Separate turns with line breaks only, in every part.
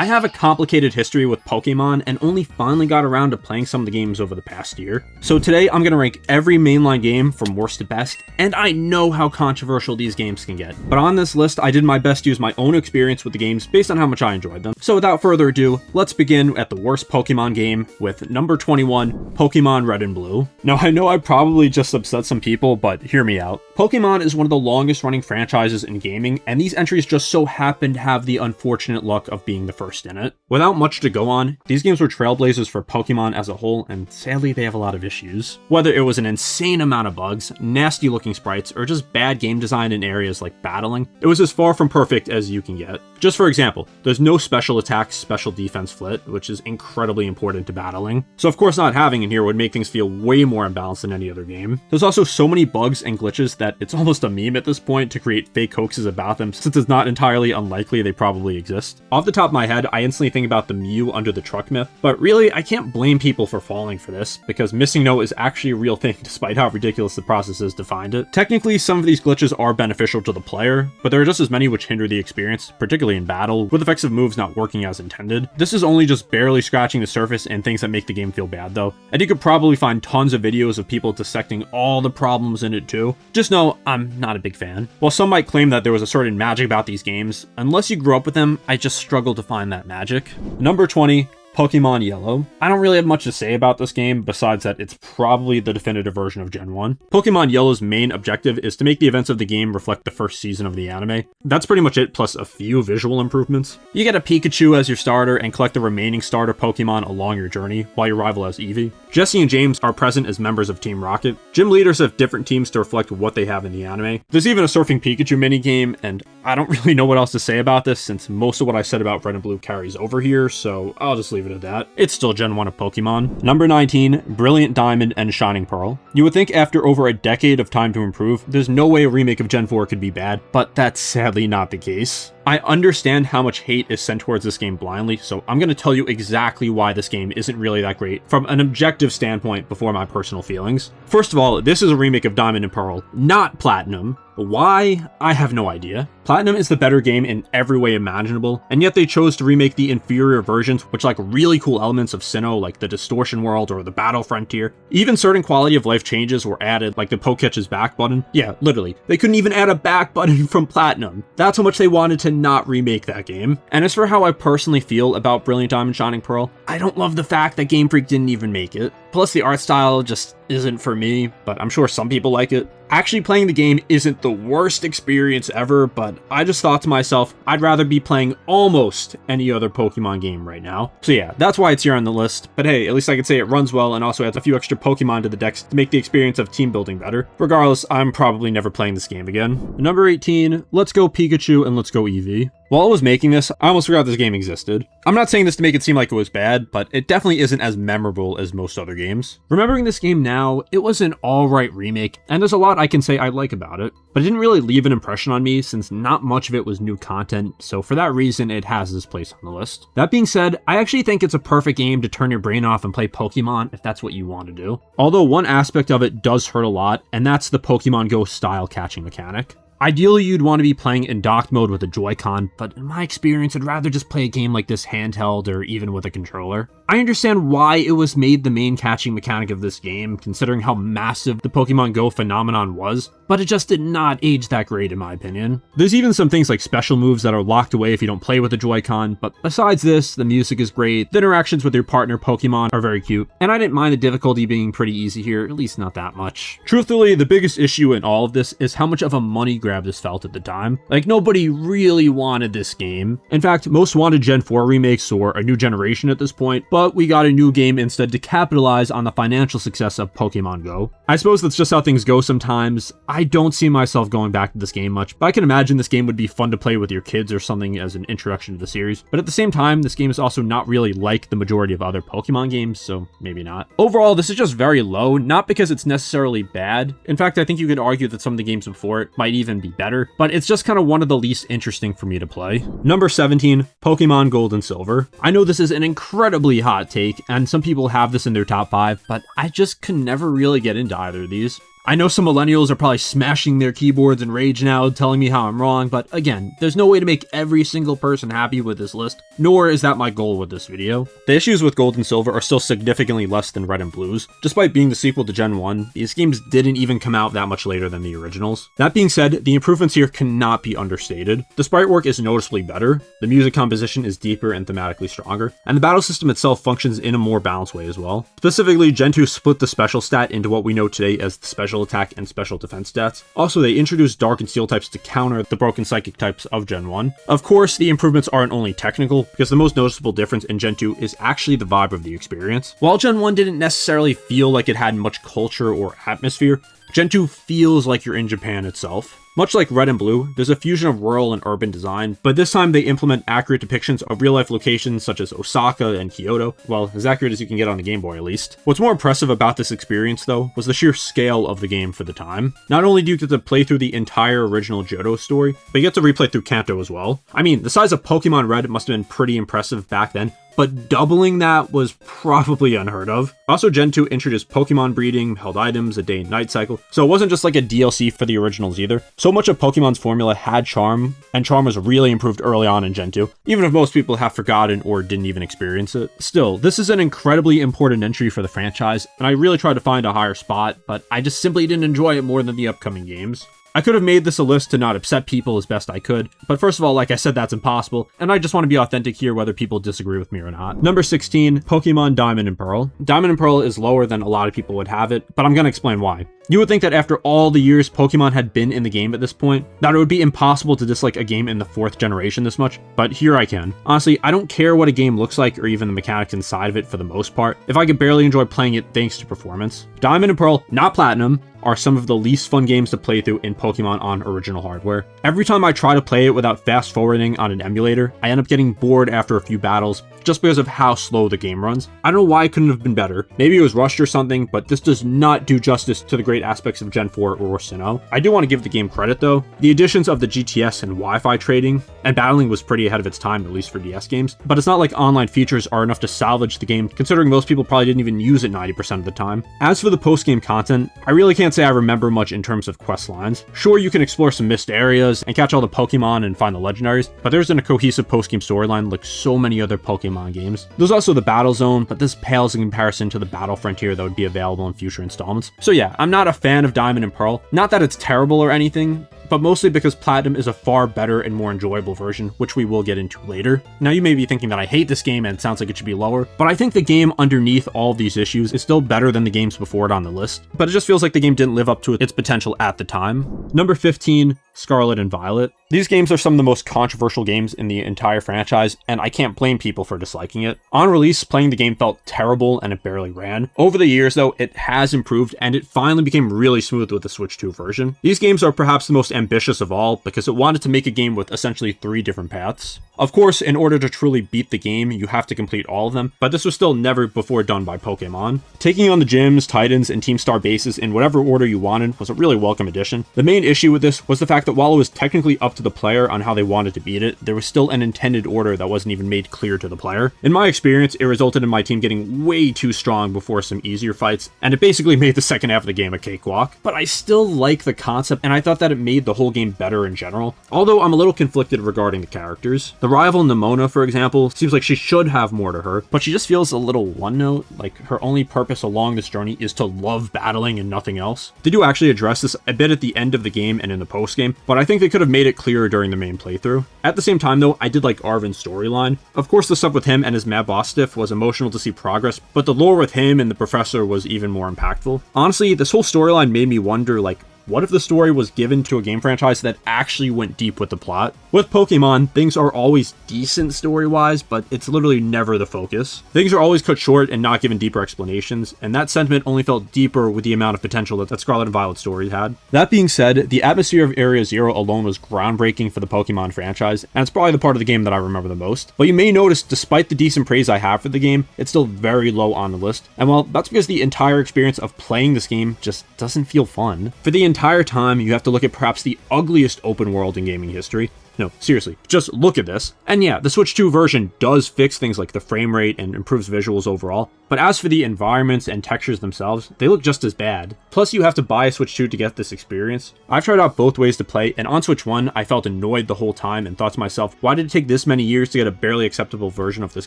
I have a complicated history with Pokemon and only finally got around to playing some of the games over the past year. So today I'm going to rank every mainline game from worst to best, and I know how controversial these games can get. But on this list, I did my best to use my own experience with the games based on how much I enjoyed them. So without further ado, let's begin at the worst Pokemon game with number 21, Pokemon Red and Blue. Now I know I probably just upset some people, but hear me out. Pokemon is one of the longest running franchises in gaming, and these entries just so happen to have the unfortunate luck of being the first in it. Without much to go on, these games were trailblazers for Pokemon as a whole, and sadly they have a lot of issues. Whether it was an insane amount of bugs, nasty looking sprites, or just bad game design in areas like battling, it was as far from perfect as you can get. Just for example, there's no special attack, special defense flit, which is incredibly important to battling. So of course not having it here would make things feel way more imbalanced than any other game. There's also so many bugs and glitches that it's almost a meme at this point to create fake hoaxes about them, since it's not entirely unlikely they probably exist. Off the top of my head, I instantly think about the Mew under the truck myth, but really I can't blame people for falling for this, because missing no is actually a real thing despite how ridiculous the process is to find it. Technically, some of these glitches are beneficial to the player, but there are just as many which hinder the experience, particularly in battle, with effective moves not working as intended. This is only just barely scratching the surface and things that make the game feel bad though, and you could probably find tons of videos of people dissecting all the problems in it too. Just know I'm not a big fan. While some might claim that there was a certain magic about these games, unless you grew up with them, I just struggle to find that magic. Number 20, Pokemon Yellow. I don't really have much to say about this game besides that it's probably the definitive version of Gen 1. Pokemon Yellow's main objective is to make the events of the game reflect the first season of the anime. That's pretty much it, plus a few visual improvements. You get a Pikachu as your starter and collect the remaining starter Pokemon along your journey, while your rival has Eevee. Jesse and James are present as members of Team Rocket. Gym leaders have different teams to reflect what they have in the anime. There's even a Surfing Pikachu minigame, and I don't really know what else to say about this since most of what I said about Red and Blue carries over here, so I'll just leave it at that. It's still Gen 1 of Pokemon. Number 19, Brilliant Diamond and Shining Pearl. You would think after over a decade of time to improve, there's no way a remake of Gen 4 could be bad, but that's sadly not the case. I understand how much hate is sent towards this game blindly, so I'm going to tell you exactly why this game isn't really that great from an objective standpoint before my personal feelings. First of all, this is a remake of Diamond and Pearl, not Platinum. Why? I have no idea. Platinum is the better game in every way imaginable, and yet they chose to remake the inferior versions, which lack really cool elements of Sinnoh, like the Distortion World or the Battle Frontier. Even certain quality of life changes were added, like the Pokecatch's back button. Yeah, literally. They couldn't even add a back button from Platinum. That's how much they wanted to not remake that game. And as for how I personally feel about Brilliant Diamond Shining Pearl, I don't love the fact that Game Freak didn't even make it. Plus the art style just isn't for me, but I'm sure some people like it. Actually playing the game isn't the worst experience ever, but I just thought to myself, I'd rather be playing almost any other Pokemon game right now. So yeah, that's why it's here on the list, but hey, at least I could say it runs well and also adds a few extra Pokemon to the decks to make the experience of team building better. Regardless, I'm probably never playing this game again. Number 18, let's go Pikachu and let's go Eevee. While I was making this, I almost forgot this game existed. I'm not saying this to make it seem like it was bad, but it definitely isn't as memorable as most other games. Remembering this game now, it was an alright remake, and there's a lot I can say I like about it, but it didn't really leave an impression on me since not much of it was new content, so for that reason it has this place on the list. That being said, I actually think it's a perfect game to turn your brain off and play Pokemon if that's what you want to do. Although one aspect of it does hurt a lot, and that's the Pokemon Go style catching mechanic. Ideally, you'd want to be playing in docked mode with a Joy-Con, but in my experience, I'd rather just play a game like this handheld or even with a controller. I understand why it was made the main catching mechanic of this game, considering how massive the Pokemon Go phenomenon was, but it just did not age that great in my opinion. There's even some things like special moves that are locked away if you don't play with a Joy-Con, but besides this, the music is great, the interactions with your partner Pokemon are very cute, and I didn't mind the difficulty being pretty easy here, at least not that much. Truthfully, the biggest issue in all of this is how much of a money grab this felt at the time. Like, nobody really wanted this game. In fact, most wanted Gen 4 remakes or a new generation at this point, but we got a new game instead to capitalize on the financial success of Pokemon Go. I suppose that's just how things go sometimes. I don't see myself going back to this game much, but I can imagine this game would be fun to play with your kids or something as an introduction to the series. But at the same time, this game is also not really like the majority of other Pokemon games, so maybe not. Overall, this is just very low, not because it's necessarily bad. In fact, I think you could argue that some of the games before it might even be better, but it's just kind of one of the least interesting for me to play. Number 17, Pokemon Gold and Silver. I know this is an incredibly hot take, and some people have this in their top 5, but I just could never really get into either of these. I know some millennials are probably smashing their keyboards in rage now, telling me how I'm wrong, but again, there's no way to make every single person happy with this list, nor is that my goal with this video. The issues with Gold and Silver are still significantly less than Red and Blue's. Despite being the sequel to Gen 1, these games didn't even come out that much later than the originals. That being said, the improvements here cannot be understated. The sprite work is noticeably better, the music composition is deeper and thematically stronger, and the battle system itself functions in a more balanced way as well. Specifically, Gen 2 split the special stat into what we know today as the special attack and special defense stats. Also, they introduced Dark and Steel types to counter the broken Psychic types of Gen 1. Of course, the improvements aren't only technical, because the most noticeable difference in Gen 2 is actually the vibe of the experience. While Gen 1 didn't necessarily feel like it had much culture or atmosphere, Gen 2 feels like you're in Japan itself. Much like Red and Blue, there's a fusion of rural and urban design, but this time they implement accurate depictions of real-life locations such as Osaka and Kyoto, well, as accurate as you can get on a Game Boy at least. What's more impressive about this experience, though, was the sheer scale of the game for the time. Not only do you get to play through the entire original Johto story, but you get to replay through Kanto as well. I mean, the size of Pokemon Red must have been pretty impressive back then, but doubling that was probably unheard of. Also, Gen 2 introduced Pokemon breeding, held items, a day and night cycle, so it wasn't just like a DLC for the originals either. So much of Pokemon's formula had charm, and charm was really improved early on in Gen 2, even if most people have forgotten or didn't even experience it. Still, this is an incredibly important entry for the franchise, and I really tried to find a higher spot, but I just simply didn't enjoy it more than the upcoming games. I could have made this a list to not upset people as best I could, but first of all, like I said, that's impossible, and I just want to be authentic here whether people disagree with me or not. Number 16, Pokemon Diamond and Pearl. Diamond and Pearl is lower than a lot of people would have it, but I'm going to explain why. You would think that after all the years Pokemon had been in the game at this point, that it would be impossible to dislike a game in the 4th generation this much, but here I can. Honestly, I don't care what a game looks like or even the mechanics inside of it for the most part, if I could barely enjoy playing it thanks to performance. Diamond and Pearl, not Platinum, are some of the least fun games to play through in Pokemon on original hardware. Every time I try to play it without fast forwarding on an emulator, I end up getting bored after a few battles just because of how slow the game runs. I don't know why it couldn't have been better. Maybe it was rushed or something, but this does not do justice to the great aspects of Gen 4 or Sinnoh. I do want to give the game credit though. The additions of the GTS and Wi-Fi trading and battling was pretty ahead of its time, at least for DS games, but it's not like online features are enough to salvage the game, considering most people probably didn't even use it 90% of the time. As for the post-game content, I really can't say I remember much in terms of quest lines. Sure, you can explore some missed areas and catch all the Pokemon and find the legendaries, but there isn't a cohesive post-game storyline like so many other Pokemon games. There's also the Battle Zone, but this pales in comparison to the Battle Frontier that would be available in future installments. So yeah, I'm not a fan of Diamond and Pearl. Not that it's terrible or anything, but mostly because Platinum is a far better and more enjoyable version, which we will get into later. Now you may be thinking that I hate this game and it sounds like it should be lower, but I think the game underneath all of these issues is still better than the games before it on the list, but it just feels like the game didn't live up to its potential at the time. Number 15, Scarlet and Violet. These games are some of the most controversial games in the entire franchise, and I can't blame people for disliking it. On release, playing the game felt terrible and it barely ran. Over the years though, it has improved and it finally became really smooth with the Switch 2 version. These games are perhaps the most ambitious of all because it wanted to make a game with essentially 3 different paths. Of course, in order to truly beat the game, you have to complete all of them, but this was still never before done by Pokemon. Taking on the gyms, Titans, and Team Star bases in whatever order you wanted was a really welcome addition. The main issue with this was the fact that while it was technically up to the player on how they wanted to beat it, there was still an intended order that wasn't even made clear to the player. In my experience, it resulted in my team getting way too strong before some easier fights, and it basically made the second half of the game a cakewalk. But I still like the concept, and I thought that it made the whole game better in general, although I'm a little conflicted regarding the characters. The rival Nemona, for example, seems like she should have more to her, but she just feels a little one-note, like her only purpose along this journey is to love battling and nothing else. They do actually address this a bit at the end of the game and in the post-game, but I think they could have made it clearer during the main playthrough. At the same time though, I did like Arven's storyline. Of course the stuff with him and his Mad Boss Stiff was emotional to see progress, but the lore with him and the professor was even more impactful. Honestly, this whole storyline made me wonder, like, what if the story was given to a game franchise that actually went deep with the plot? With Pokemon, things are always decent story-wise, but it's literally never the focus. Things are always cut short and not given deeper explanations, and that sentiment only felt deeper with the amount of potential that Scarlet and Violet story had. That being said, the atmosphere of Area Zero alone was groundbreaking for the Pokemon franchise, and it's probably the part of the game that I remember the most. But you may notice, despite the decent praise I have for the game, it's still very low on the list, and well, that's because the entire experience of playing this game just doesn't feel fun. For the entire time, you have to look at perhaps the ugliest open world in gaming history, No, seriously, just look at this. And yeah, the Switch 2 version does fix things like the frame rate and improves visuals overall, but as for the environments and textures themselves, they look just as bad. Plus, you have to buy a Switch 2 to get this experience. I've tried out both ways to play, and on Switch 1, I felt annoyed the whole time and thought to myself, why did it take this many years to get a barely acceptable version of this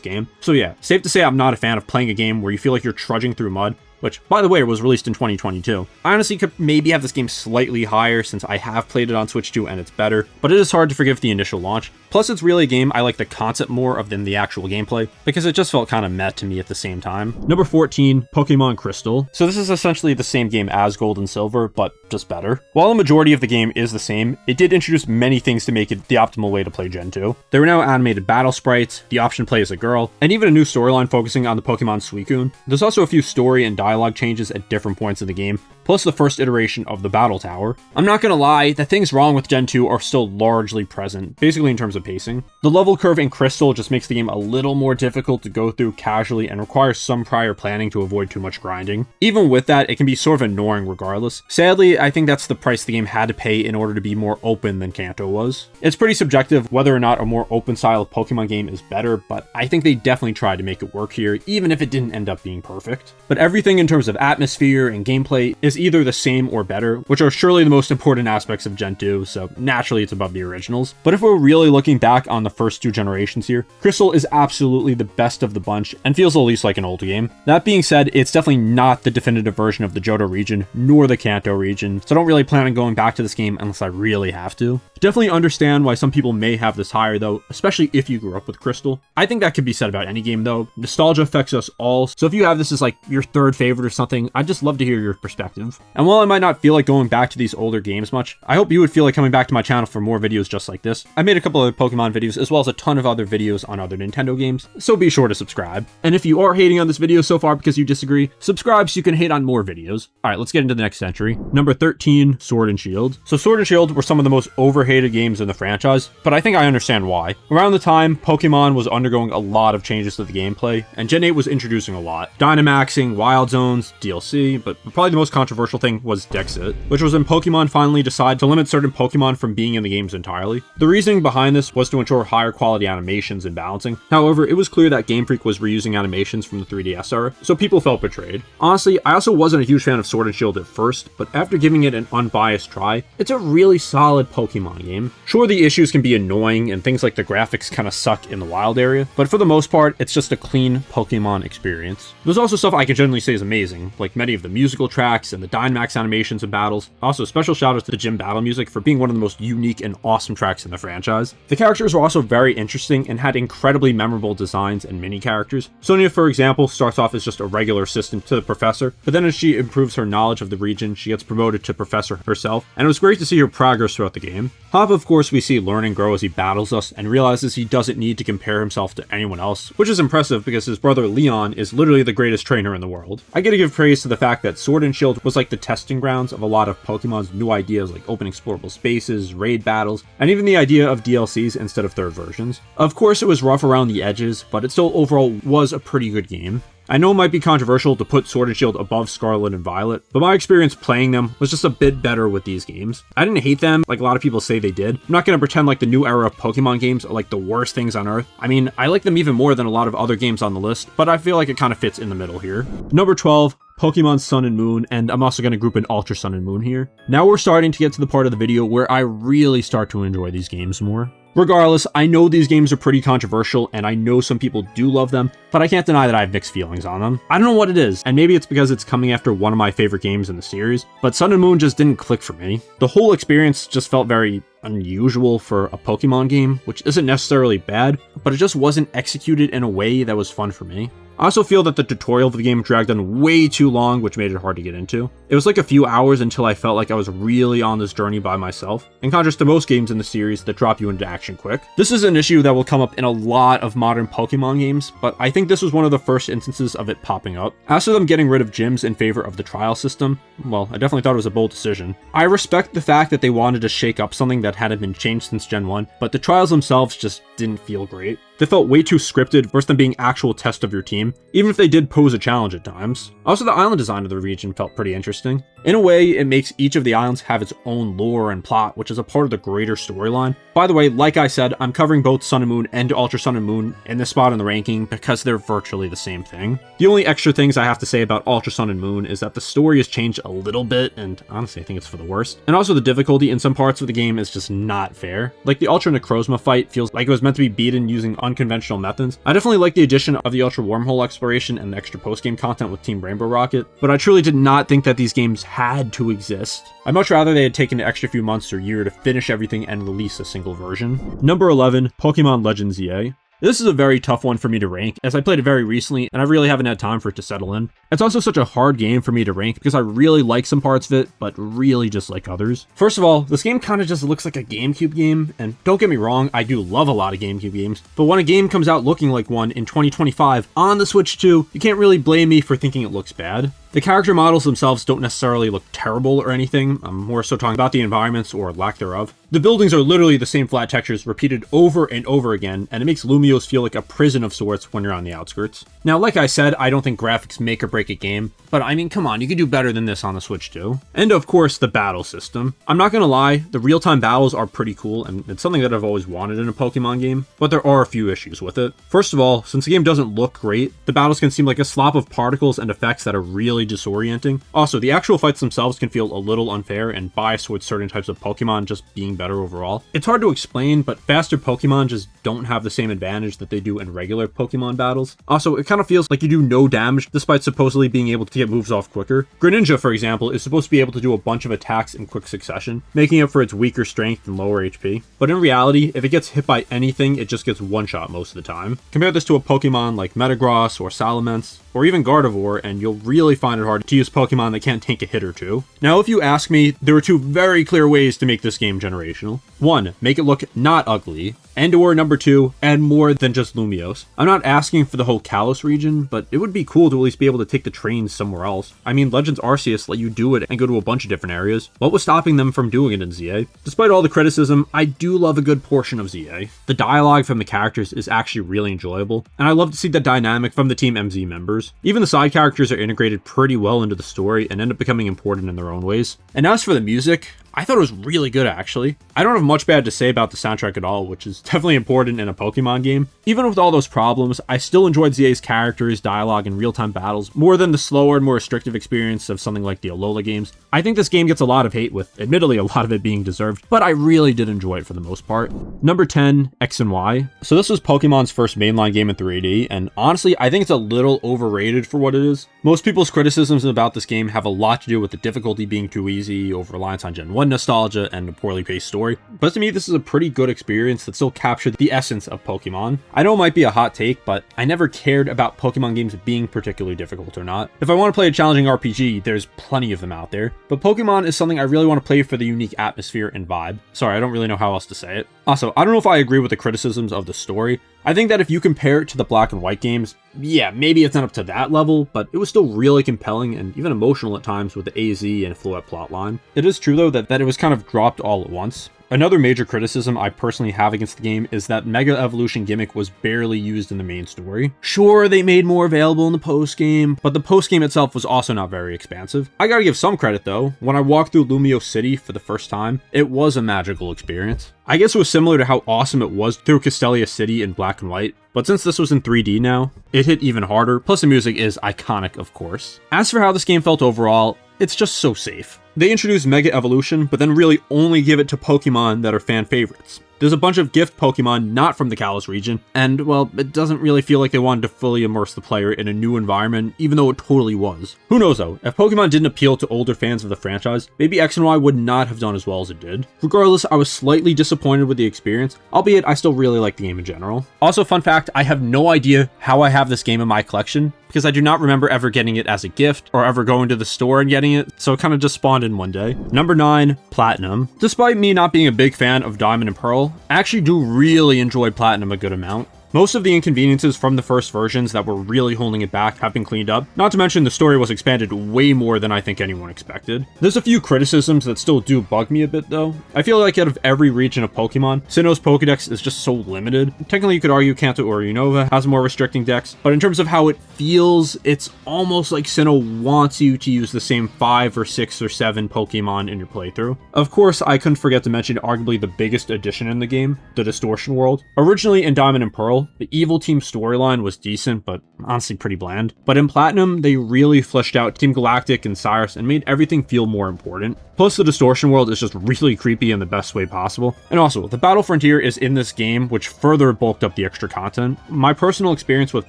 game? So yeah, safe to say I'm not a fan of playing a game where you feel like you're trudging through mud, which, by the way, was released in 2022. I honestly could maybe have this game slightly higher since I have played it on Switch 2 and it's better, but it is hard to forgive the initial launch. Plus, it's really a game I like the concept more of than the actual gameplay, because it just felt kind of meh to me at the same time. Number 14, Pokemon Crystal. So this is essentially the same game as Gold and Silver, but just better. While the majority of the game is the same, it did introduce many things to make it the optimal way to play Gen 2. There were now animated battle sprites, the option to play as a girl, and even a new storyline focusing on the Pokemon Suicune. There's also a few story and dialogue changes at different points in the game, plus the first iteration of the Battle Tower. I'm not gonna lie, the things wrong with Gen 2 are still largely present, basically in terms of pacing. The level curve in Crystal just makes the game a little more difficult to go through casually and requires some prior planning to avoid too much grinding. Even with that, it can be sort of annoying regardless. Sadly, I think that's the price the game had to pay in order to be more open than Kanto was. It's pretty subjective whether or not a more open style of Pokemon game is better, but I think they definitely tried to make it work here, even if it didn't end up being perfect. But everything in terms of atmosphere and gameplay is either the same or better, which are surely the most important aspects of Gen 2, so naturally it's above the originals. But if we're really looking back on the first two generations here, Crystal is absolutely the best of the bunch and feels at least like an old game. That being said, it's definitely not the definitive version of the Johto region, nor the Kanto region, so I don't really plan on going back to this game unless I really have to. Definitely understand why some people may have this higher though, especially if you grew up with Crystal. I think that could be said about any game though. Nostalgia affects us all, so if you have this as like your third favorite or something, I'd just love to hear your perspective. And while I might not feel like going back to these older games much, I hope you would feel like coming back to my channel for more videos just like this. I made a couple of Pokemon videos as well as a ton of other videos on other Nintendo games, so be sure to subscribe. And if you are hating on this video so far because you disagree, subscribe so you can hate on more videos. Alright, let's get into the next entry. Number 13, Sword and Shield. So Sword and Shield were some of the most overhated games in the franchise, but I think I understand why. Around the time, Pokemon was undergoing a lot of changes to the gameplay, and Gen 8 was introducing a lot. Dynamaxing, Wild Zones, DLC, but probably the most controversial thing was Dexit, which was when Pokemon finally decided to limit certain Pokemon from being in the games entirely. The reasoning behind this was to ensure higher quality animations and balancing. However, it was clear that Game Freak was reusing animations from the 3DS era, so people felt betrayed. Honestly, I also wasn't a huge fan of Sword and Shield at first, but after giving it an unbiased try, it's a really solid Pokemon game. Sure, the issues can be annoying and things like the graphics kind of suck in the wild area, but for the most part, it's just a clean Pokemon experience. There's also stuff I can generally say is amazing, like many of the musical tracks and the Dynamax animations and battles. Also, special shout out to the gym battle music for being one of the most unique and awesome tracks in the franchise. The characters were also very interesting and had incredibly memorable designs and mini characters. Sonia, for example, starts off as just a regular assistant to the professor, but then as she improves her knowledge of the region, she gets promoted to professor herself, and it was great to see her progress throughout the game. Hop, of course, we see learn and grow as he battles us and realizes he doesn't need to compare himself to anyone else, which is impressive because his brother Leon is literally the greatest trainer in the world. I gotta give praise to the fact that Sword and Shield was like the testing grounds of a lot of Pokemon's new ideas like open explorable spaces, raid battles, and even the idea of DLCs instead of third versions. Of course, it was rough around the edges, but it still overall was a pretty good game. I know it might be controversial to put Sword and Shield above Scarlet and Violet, but my experience playing them was just a bit better with these games. I didn't hate them like a lot of people say they did. I'm not going to pretend like the new era of Pokemon games are like the worst things on earth. I mean, I like them even more than a lot of other games on the list, but I feel like it kind of fits in the middle here. Number 12, Pokemon Sun and Moon, and I'm also going to group in Ultra Sun and Moon here. Now we're starting to get to the part of the video where I really start to enjoy these games more. Regardless, I know these games are pretty controversial, and I know some people do love them, but I can't deny that I have mixed feelings on them. I don't know what it is, and maybe it's because it's coming after one of my favorite games in the series, but Sun and Moon just didn't click for me. The whole experience just felt very unusual for a Pokemon game, which isn't necessarily bad, but it just wasn't executed in a way that was fun for me. I also feel that the tutorial of the game dragged on way too long, which made it hard to get into. It was like a few hours until I felt like I was really on this journey by myself, in contrast to most games in the series that drop you into action quick. This is an issue that will come up in a lot of modern Pokemon games, but I think this was one of the first instances of it popping up. As for them getting rid of gyms in favor of the trial system, well, I definitely thought it was a bold decision. I respect the fact that they wanted to shake up something that hadn't been changed since Gen 1, but the trials themselves just didn't feel great. They felt way too scripted versus them being actual tests of your team, even if they did pose a challenge at times. Also, the island design of the region felt pretty interesting. In a way, it makes each of the islands have its own lore and plot, which is a part of the greater storyline. By the way, like I said, I'm covering both Sun and Moon and Ultra Sun and Moon in this spot in the ranking because they're virtually the same thing. The only extra things I have to say about Ultra Sun and Moon is that the story has changed a little bit, and honestly, I think it's for the worst. And also the difficulty in some parts of the game is just not fair. Like the Ultra Necrozma fight feels like it was meant to be beaten using unconventional methods. I definitely like the addition of the Ultra Wormhole exploration and the extra post-game content with Team Rainbow Rocket, but I truly did not think that these games had to exist. I'd much rather they had taken an extra few months or year to finish everything and release a single version. Number 11, Pokemon Legends EA. This is a very tough one for me to rank, as I played it very recently, and I really haven't had time for it to settle in. It's also such a hard game for me to rank because I really like some parts of it, but really dislike others. First of all, this game kind of just looks like a GameCube game, and don't get me wrong, I do love a lot of GameCube games, but when a game comes out looking like one in 2025 on the Switch 2, you can't really blame me for thinking it looks bad. The character models themselves don't necessarily look terrible or anything, I'm more so talking about the environments or lack thereof. The buildings are literally the same flat textures repeated over and over again, and it makes Lumiose feel like a prison of sorts when you're on the outskirts. Now, like I said, I don't think graphics make or break a game, but I mean, come on, you could do better than this on the Switch too. And of course, the battle system. I'm not gonna lie, the real-time battles are pretty cool, and it's something that I've always wanted in a Pokemon game, but there are a few issues with it. First of all, since the game doesn't look great, the battles can seem like a slop of particles and effects that are really disorienting. Also, the actual fights themselves can feel a little unfair and biased towards certain types of Pokemon just being better overall. It's hard to explain, but faster Pokemon just don't have the same advantage that they do in regular Pokemon battles. Also, it kind of feels like you do no damage despite supposedly being able to get moves off quicker. Greninja, for example, is supposed to be able to do a bunch of attacks in quick succession, making up for its weaker strength and lower HP. But in reality, if it gets hit by anything, it just gets one-shot most of the time. Compare this to a Pokemon like Metagross or Salamence, or even Gardevoir, and you'll really find it hard to use Pokemon that can't tank a hit or two. Now, if you ask me, there are two very clear ways to make this game generational. One, make it look not ugly, and/or number two, add more than just Lumiose. I'm not asking for the whole Kalos region, but it would be cool to at least be able to take the trains somewhere else. I mean, Legends Arceus let you do it and go to a bunch of different areas. What was stopping them from doing it in ZA? Despite all the criticism, I do love a good portion of ZA. The dialogue from the characters is actually really enjoyable, and I love to see that dynamic from the Team MZ members. Even the side characters are integrated pretty well into the story and end up becoming important in their own ways. And as for the music, I thought it was really good actually. I don't have much bad to say about the soundtrack at all, which is definitely important in a Pokemon game. Even with all those problems, I still enjoyed ZA's characters, dialogue, and real-time battles more than the slower and more restrictive experience of something like the Alola games. I think this game gets a lot of hate, with admittedly a lot of it being deserved, but I really did enjoy it for the most part. Number 10, X and Y. So this was Pokemon's first mainline game in 3D, and honestly, I think it's a little overrated for what it is. Most people's criticisms about this game have a lot to do with the difficulty being too easy, over-reliance on Gen 1 nostalgia, and a poorly paced story. But to me, this is a pretty good experience that still captured the essence of Pokemon. I know it might be a hot take, but I never cared about Pokemon games being particularly difficult or not. If I want to play a challenging RPG, there's plenty of them out there. But Pokemon is something I really want to play for the unique atmosphere and vibe. Sorry, I don't really know how else to say it. Also, I don't know if I agree with the criticisms of the story. I think that if you compare it to the Black and White games, yeah, maybe it's not up to that level, but it was still really compelling and even emotional at times with the AZ and Floette plotline. It is true though that it was kind of dropped all at once. Another major criticism I personally have against the game is that Mega Evolution gimmick was barely used in the main story. Sure, they made more available in the post-game, but the post-game itself was also not very expansive. I gotta give some credit though. When I walked through Lumiose City for the first time, it was a magical experience. I guess it was similar to how awesome it was through Castelia City in Black and White, but since this was in 3D now, it hit even harder, plus the music is iconic, of course. As for how this game felt overall, it's just so safe. They introduce Mega Evolution, but then really only give it to Pokemon that are fan favorites. There's a bunch of gift Pokemon not from the Kalos region, and, well, it doesn't really feel like they wanted to fully immerse the player in a new environment, even though it totally was. Who knows though, if Pokemon didn't appeal to older fans of the franchise, maybe X and Y would not have done as well as it did. Regardless, I was slightly disappointed with the experience, albeit I still really like the game in general. Also, fun fact, I have no idea how I have this game in my collection, because I do not remember ever getting it as a gift, or ever going to the store and getting it, so it kind of just spawned in one day. Number 9, Platinum. Despite me not being a big fan of Diamond and Pearl, I actually do really enjoy Platinum a good amount. Most of the inconveniences from the first versions that were really holding it back have been cleaned up, not to mention the story was expanded way more than I think anyone expected. There's a few criticisms that still do bug me a bit though. I feel like out of every region of Pokemon, Sinnoh's Pokedex is just so limited. Technically you could argue Kanto or Unova has a more restricting dex, but in terms of how it feels, it's almost like Sinnoh wants you to use the same 5 or 6 or 7 Pokemon in your playthrough. Of course, I couldn't forget to mention arguably the biggest addition in the game, the Distortion World. Originally in Diamond and Pearl, the Evil Team storyline was decent, but honestly pretty bland. But in Platinum, they really fleshed out Team Galactic and Cyrus and made everything feel more important. Plus, the Distortion World is just really creepy in the best way possible. And also, the Battle Frontier is in this game, which further bulked up the extra content. My personal experience with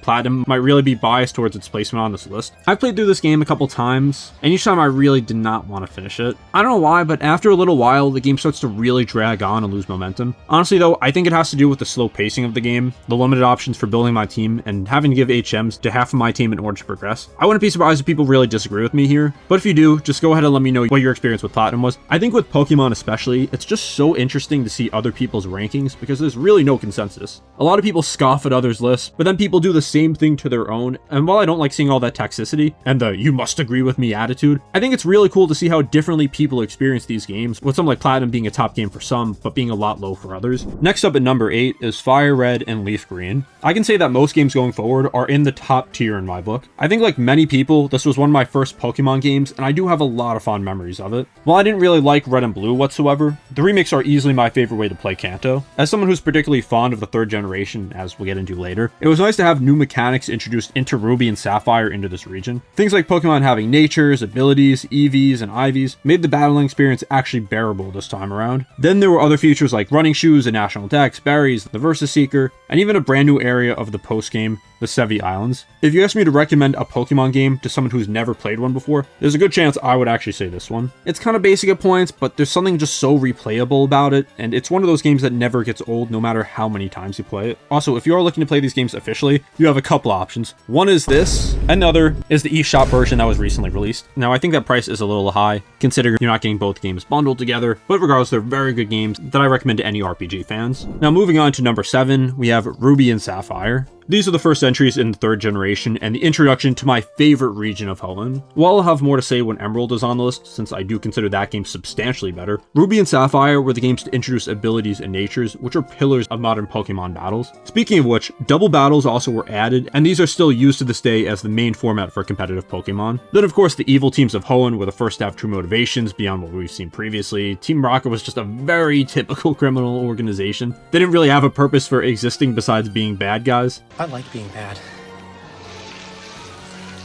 Platinum might really be biased towards its placement on this list. I've played through this game a couple times, and each time I really did not want to finish it. I don't know why, but after a little while, the game starts to really drag on and lose momentum. Honestly though, I think it has to do with the slow pacing of the game, the limited options for building my team, and having to give HMs to half of my team in order to progress. I wouldn't be surprised if people really disagree with me here, but if you do, just go ahead and let me know what your experience with Platinum was. I think with Pokemon especially, it's just so interesting to see other people's rankings because there's really no consensus. A lot of people scoff at others' lists, but then people do the same thing to their own, and while I don't like seeing all that toxicity and the "you must agree with me" attitude, I think it's really cool to see how differently people experience these games, with something like Platinum being a top game for some, but being a lot low for others. Next up at number 8 is FireRed and LeafGreen. I can say that most games going forward are in the top tier in my book. I think like many people, this was one of my first Pokemon games, and I do have a lot of fond memories of it. While I didn't really like Red and Blue whatsoever, the remakes are easily my favorite way to play Kanto. As someone who's particularly fond of the 3rd generation, as we'll get into later, it was nice to have new mechanics introduced into Ruby and Sapphire into this region. Things like Pokemon having natures, abilities, EVs, and IVs made the battling experience actually bearable this time around. Then there were other features like running shoes, a national dex, berries, the Versus Seeker, and even a brand new area of the post-game, the Sevi Islands. If you ask me to recommend a Pokemon game to someone who's never played one before, there's a good chance I would actually say this one. It's kind of basic at points, but there's something just so replayable about it, and it's one of those games that never gets old no matter how many times you play it. Also, if you are looking to play these games officially, you have a couple options. One is this, and the other is the eShop version that was recently released. Now, I think that price is a little high, considering you're not getting both games bundled together, but regardless, they're very good games that I recommend to any RPG fans. Now, moving on to number 7, we have Ruby and Sapphire. These are the first entries in the 3rd generation and the introduction to my favorite region of Hoenn. While I'll have more to say when Emerald is on the list, since I do consider that game substantially better, Ruby and Sapphire were the games to introduce abilities and natures, which are pillars of modern Pokemon battles. Speaking of which, double battles also were added, and these are still used to this day as the main format for competitive Pokemon. Then of course the evil teams of Hoenn were the first to have true motivations beyond what we've seen previously. Team Rocket was just a very typical criminal organization. They didn't really have a purpose for existing besides being bad guys.
I like being bad.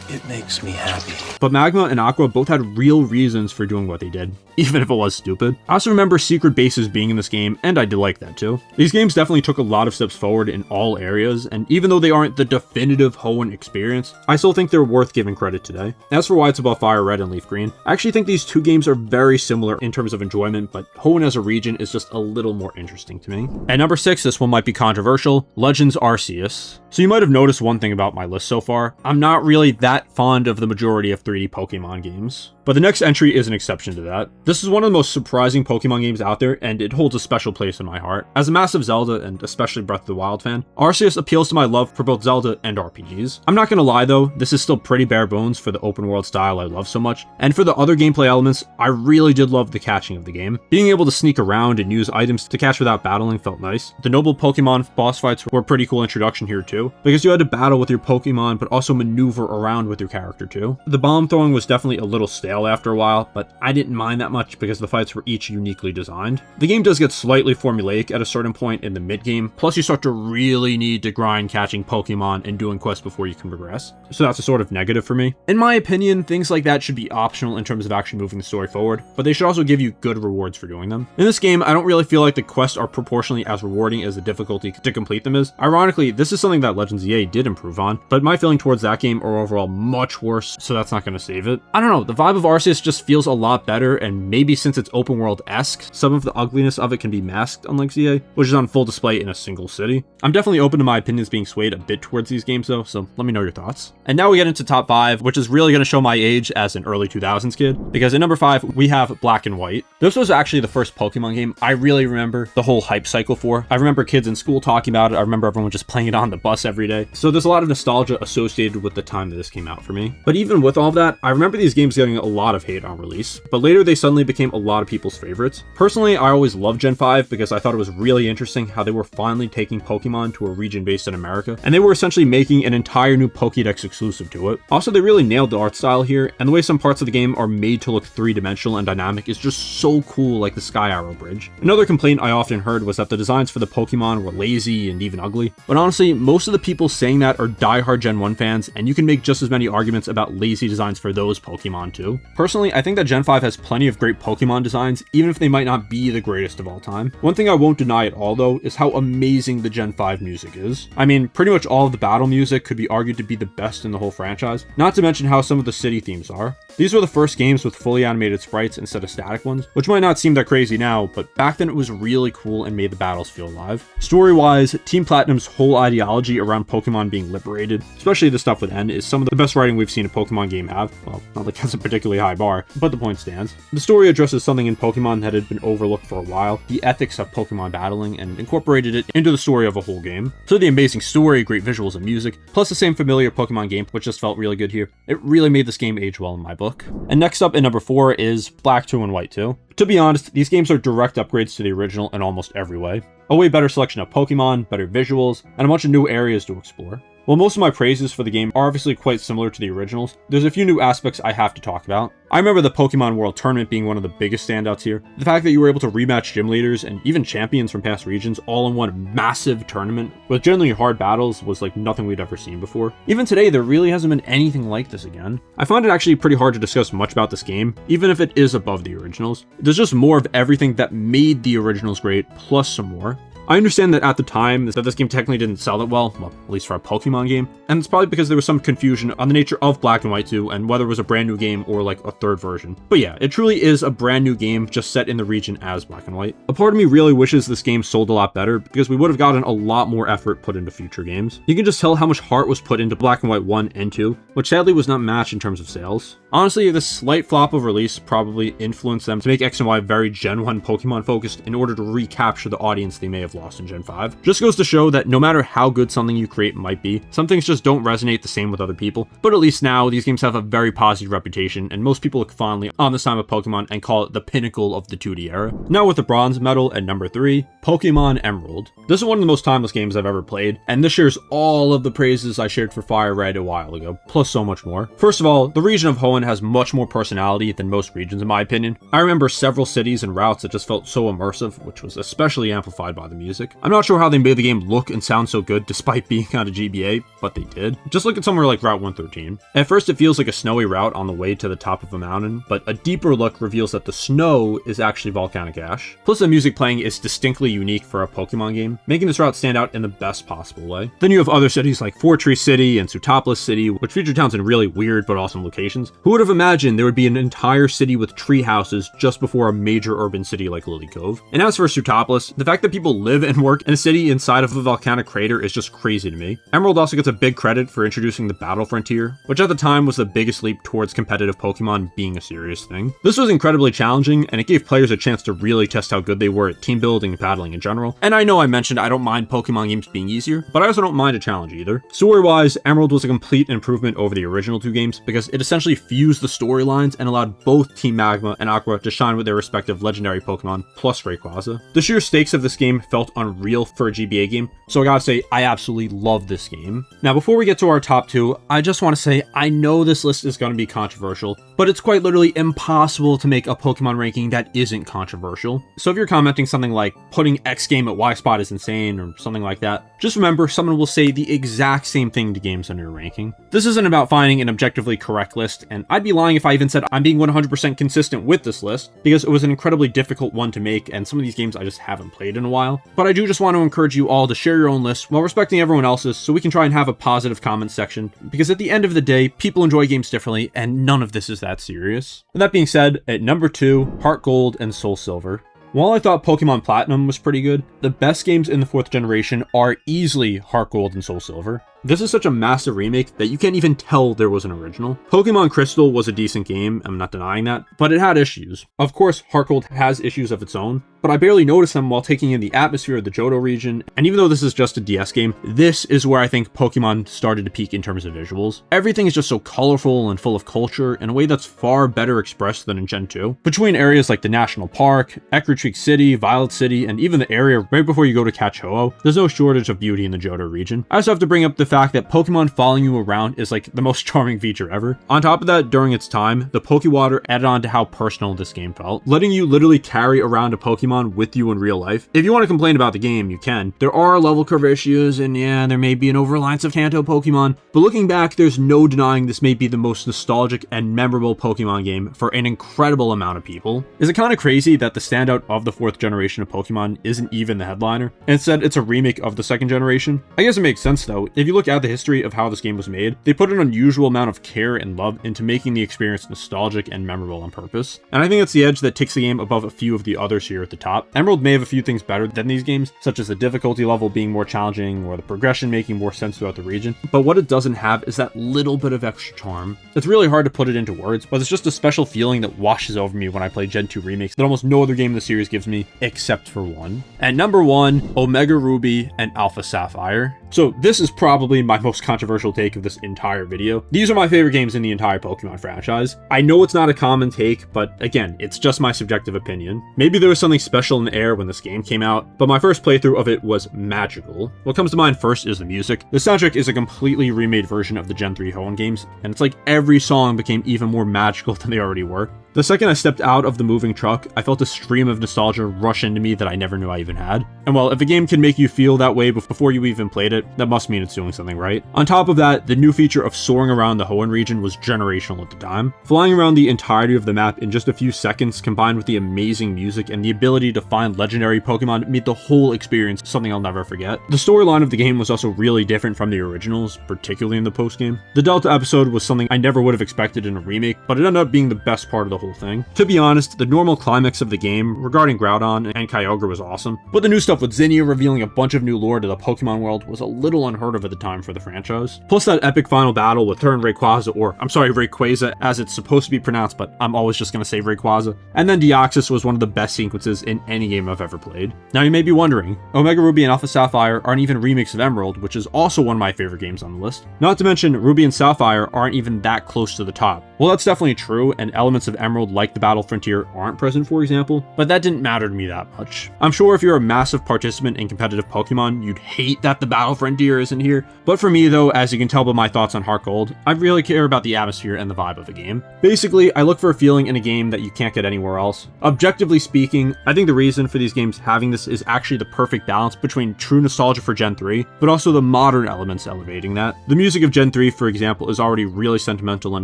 It makes me happy.
But Magma and Aqua both had real reasons for doing what they did, even if it was stupid. I also remember secret bases being in this game, and I did like that too. These games definitely took a lot of steps forward in all areas, and even though they aren't the definitive Hoenn experience, I still think they're worth giving credit today. As for why it's above FireRed and LeafGreen, I actually think these two games are very similar in terms of enjoyment, but Hoenn as a region is just a little more interesting to me. At number 6, this one might be controversial, Legends Arceus. So you might have noticed one thing about my list so far. I'm not really that fond of the majority of 3D Pokemon games. But the next entry is an exception to that. This is one of the most surprising Pokemon games out there, and it holds a special place in my heart. As a massive Zelda, and especially Breath of the Wild fan, Arceus appeals to my love for both Zelda and RPGs. I'm not gonna lie though, this is still pretty bare bones for the open world style I love so much, and for the other gameplay elements, I really did love the catching of the game. Being able to sneak around and use items to catch without battling felt nice. The noble Pokemon boss fights were a pretty cool introduction here too, because you had to battle with your Pokemon, but also maneuver around with your character too. The bomb throwing was definitely a little stale after a while, but I didn't mind that much because the fights were each uniquely designed. The game does get slightly formulaic at a certain point in the mid-game, plus you start to really need to grind catching Pokemon and doing quests before you can progress, so that's a sort of negative for me. In my opinion, things like that should be optional in terms of actually moving the story forward, but they should also give you good rewards for doing them. In this game, I don't really feel like the quests are proportionally as rewarding as the difficulty to complete them is. Ironically, this is something that Legends EA did improve on, but my feeling towards that game are overall much worse, so that's not going to save it. I don't know, the vibe of Arceus just feels a lot better, and maybe since it's open world-esque, some of the ugliness of it can be masked, unlike ZA, which is on full display in a single city. I'm definitely open to my opinions being swayed a bit towards these games though, so let me know your thoughts. And now we get into top 5, which is really going to show my age as an early 2000s kid, because at number 5, we have Black and White. This was actually the first Pokemon game I really remember the whole hype cycle for. I remember kids in school talking about it. I remember everyone just playing it on the bus every day. So there's a lot of nostalgia associated with the time that this came out for me. But even with all of that, I remember these games getting a lot of hate on release, but later they suddenly became a lot of people's favorites. Personally, I always loved Gen 5 because I thought it was really interesting how they were finally taking Pokemon to a region based in America, and they were essentially making an entire new Pokédex exclusive to it. Also, they really nailed the art style here, and the way some parts of the game are made to look three-dimensional and dynamic is just so cool, like the Sky Arrow Bridge. Another complaint I often heard was that the designs for the Pokemon were lazy and even ugly, but honestly, most of the people saying that are diehard Gen 1 fans, and you can make just as many arguments about lazy designs for those Pokemon too. Personally, I think that Gen 5 has plenty of great Pokemon designs, even if they might not be the greatest of all time. One thing I won't deny at all though is how amazing the Gen 5 music is. I mean, pretty much all of the battle music could be argued to be the best in the whole franchise, not to mention how some of the city themes are. These were the first games with fully animated sprites instead of static ones, which might not seem that crazy now, but back then it was really cool and made the battles feel alive. Story-wise, Team Platinum's whole ideology around Pokemon being liberated, especially the stuff with N, is some of the best writing we've seen a Pokemon game have. Well, not like that's a particularly high bar, but the point stands. The story addresses something in Pokemon that had been overlooked for a while, the ethics of Pokemon battling, and incorporated it into the story of a whole game. So the amazing story, great visuals and music, plus the same familiar Pokemon game, which just felt really good here. It really made this game age well in my book. And next up in number 4 is Black 2 and White 2. To be honest, these games are direct upgrades to the original in almost every way. A way better selection of Pokemon, better visuals, and a bunch of new areas to explore. While most of my praises for the game are obviously quite similar to the originals, there's a few new aspects I have to talk about. I remember the Pokemon World Tournament being one of the biggest standouts here. The fact that you were able to rematch gym leaders and even champions from past regions all in one massive tournament with generally hard battles was like nothing we'd ever seen before. Even today, there really hasn't been anything like this again. I find it actually pretty hard to discuss much about this game, even if it is above the originals. There's just more of everything that made the originals great, plus some more. I understand that at the time that this game technically didn't sell that well, at least for a Pokemon game, and it's probably because there was some confusion on the nature of Black and White 2 and whether it was a brand new game or like a third version. But yeah, it truly is a brand new game just set in the region as Black and White. A part of me really wishes this game sold a lot better because we would have gotten a lot more effort put into future games. You can just tell how much heart was put into Black and White 1 and 2, which sadly was not matched in terms of sales. Honestly, this slight flop of release probably influenced them to make X and Y very Gen 1 Pokemon focused in order to recapture the audience they may have lost in Gen 5. Just goes to show that no matter how good something you create might be, some things just don't resonate the same with other people. But at least now, these games have a very positive reputation, and most people look fondly on this time of Pokemon and call it the pinnacle of the 2D era. Now with the bronze medal at number 3, Pokemon Emerald. This is one of the most timeless games I've ever played, and this shares all of the praises I shared for FireRed a while ago, plus so much more. First of all, the region of Hoenn has much more personality than most regions in my opinion. I remember several cities and routes that just felt so immersive, which was especially amplified by the music. I'm not sure how they made the game look and sound so good despite being on a GBA, but they did. Just look at somewhere like Route 113. At first it feels like a snowy route on the way to the top of a mountain, but a deeper look reveals that the snow is actually volcanic ash. Plus the music playing is distinctly unique for a Pokemon game, making this route stand out in the best possible way. Then you have other cities like Fortree City and Sootopolis City, which feature towns in really weird but awesome locations. Who would have imagined there would be an entire city with tree houses just before a major urban city like Lily Cove? And as for Sootopolis, the fact that people live and work in a city inside of a volcanic crater is just crazy to me. Emerald also gets a big credit for introducing the Battle Frontier, which at the time was the biggest leap towards competitive Pokemon being a serious thing. This was incredibly challenging, and it gave players a chance to really test how good they were at team building and battling in general. And I know I mentioned I don't mind Pokemon games being easier, but I also don't mind a challenge either. Story-wise, Emerald was a complete improvement over the original two games because it essentially fused the storylines and allowed both Team Magma and Aqua to shine with their respective legendary Pokemon, plus Rayquaza. The sheer stakes of this game felt unreal for a GBA game, so I gotta say, I absolutely love this game. Now, before we get to our top 2, I just want to say, I know this list is going to be controversial, but it's quite literally impossible to make a Pokemon ranking that isn't controversial. So if you're commenting something like, putting X game at Y spot is insane, or something like that, just remember someone will say the exact same thing to games under your ranking. This isn't about finding an objectively correct list, and I'd be lying if I even said I'm being 100% consistent with this list, because it was an incredibly difficult one to make, and some of these games I just haven't played in a while. But I do just want to encourage you all to share your own list while respecting everyone else's, so we can try and have a positive comment section, because at the end of the day, people enjoy games differently, and none of this is that serious. With that being said, at number 2, HeartGold and SoulSilver. While I thought Pokemon Platinum was pretty good, the best games in the 4th generation are easily HeartGold and SoulSilver. This is such a massive remake that you can't even tell there was an original. Pokemon Crystal was a decent game, I'm not denying that, but it had issues. Of course, HeartGold has issues of its own, but I barely noticed them while taking in the atmosphere of the Johto region, and even though this is just a DS game, this is where I think Pokemon started to peak in terms of visuals. Everything is just so colorful and full of culture in a way that's far better expressed than in Gen 2. Between areas like the National Park, Ecruteak City, Violet City, and even the area right before you go to catch Ho-Oh, there's no shortage of beauty in the Johto region. I also have to bring up the fact that Pokemon following you around is like the most charming feature ever. On top of that, during its time, the Pokewater added on to how personal this game felt, letting you literally carry around a Pokemon with you in real life. If you want to complain about the game, you can. There are level curve issues, and yeah, there may be an over-reliance of Kanto Pokemon, but looking back, there's no denying this may be the most nostalgic and memorable Pokemon game for an incredible amount of people. Is it kind of crazy that the standout of the 4th generation of Pokemon isn't even the headliner? Instead, it's a remake of the 2nd generation? I guess it makes sense though. If you look at the history of how this game was made, they put an unusual amount of care and love into making the experience nostalgic and memorable on purpose. And I think that's the edge that takes the game above a few of the others here at the top. Emerald may have a few things better than these games, such as the difficulty level being more challenging or the progression making more sense throughout the region, but what it doesn't have is that little bit of extra charm. It's really hard to put it into words, but it's just a special feeling that washes over me when I play Gen 2 remakes that almost no other game in the series gives me, except for one. At number 1, Omega Ruby and Alpha Sapphire. So this is probably my most controversial take of this entire video. These are my favorite games in the entire Pokemon franchise. I know it's not a common take, but again, it's just my subjective opinion. Maybe there was something special in the air when this game came out, but my first playthrough of it was magical. What comes to mind first is the music. The soundtrack is a completely remade version of the Gen 3 Hoenn games, and it's like every song became even more magical than they already were. The second I stepped out of the moving truck, I felt a stream of nostalgia rush into me that I never knew I even had. And well, if a game can make you feel that way before you even played it, that must mean it's doing something right. On top of that, the new feature of soaring around the Hoenn region was generational at the time. Flying around the entirety of the map in just a few seconds, combined with the amazing music and the ability to find legendary Pokemon, made the whole experience something I'll never forget. The storyline of the game was also really different from the originals, particularly in the post-game. The Delta episode was something I never would have expected in a remake, but it ended up being the best part of the whole thing. To be honest, the normal climax of the game regarding Groudon and Kyogre was awesome, but the new stuff with Zinnia revealing a bunch of new lore to the Pokemon world was a little unheard of at the time for the franchise. Plus that epic final battle with her and Rayquaza, or I'm sorry, Rayquaza as it's supposed to be pronounced, but I'm always just gonna say Rayquaza. And then Deoxys was one of the best sequences in any game I've ever played. Now you may be wondering, Omega Ruby and Alpha Sapphire aren't even remakes of Emerald, which is also one of my favorite games on the list. Not to mention, Ruby and Sapphire aren't even that close to the top. Well, that's definitely true, and elements of Emerald like the Battle Frontier aren't present, for example, but that didn't matter to me that much. I'm sure if you're a massive participant in competitive Pokemon, you'd hate that the Battle Frontier isn't here, but for me though, as you can tell by my thoughts on HeartGold, I really care about the atmosphere and the vibe of a game. Basically, I look for a feeling in a game that you can't get anywhere else. Objectively speaking, I think the reason for these games having this is actually the perfect balance between true nostalgia for Gen 3, but also the modern elements elevating that. The music of Gen 3, for example, is already really sentimental and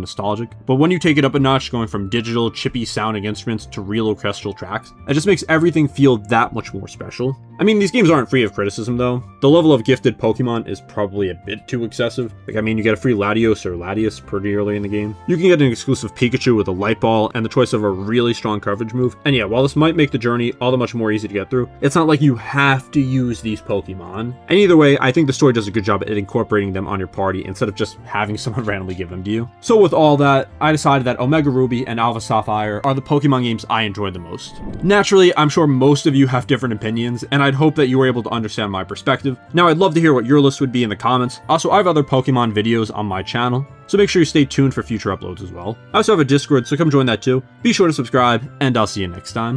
nostalgic, but when you take it up a notch, going from digital, chippy sounding instruments to real orchestral tracks, it just makes everything feel that much more special. I mean, these games aren't free of criticism though. The level of gifted Pokemon is probably a bit too excessive. Like, I mean, you get a free Latios or Latias pretty early in the game. You can get an exclusive Pikachu with a Light Ball and the choice of a really strong coverage move. And yeah, while this might make the journey all the much more easy to get through, it's not like you have to use these Pokemon. And either way, I think the story does a good job at incorporating them on your party instead of just having someone randomly give them to you. So with all that, I decided that Omega Ruby and Alpha Sapphire are the Pokemon games I enjoy the most. Naturally, I'm sure most of you have different opinions, and I'd hope that you were able to understand my perspective. Now, I'd love to hear what your list would be in the comments. Also, I have other Pokemon videos on my channel, so make sure you stay tuned for future uploads as well. I also have a Discord, so come join that too. Be sure to subscribe, and I'll see you next time.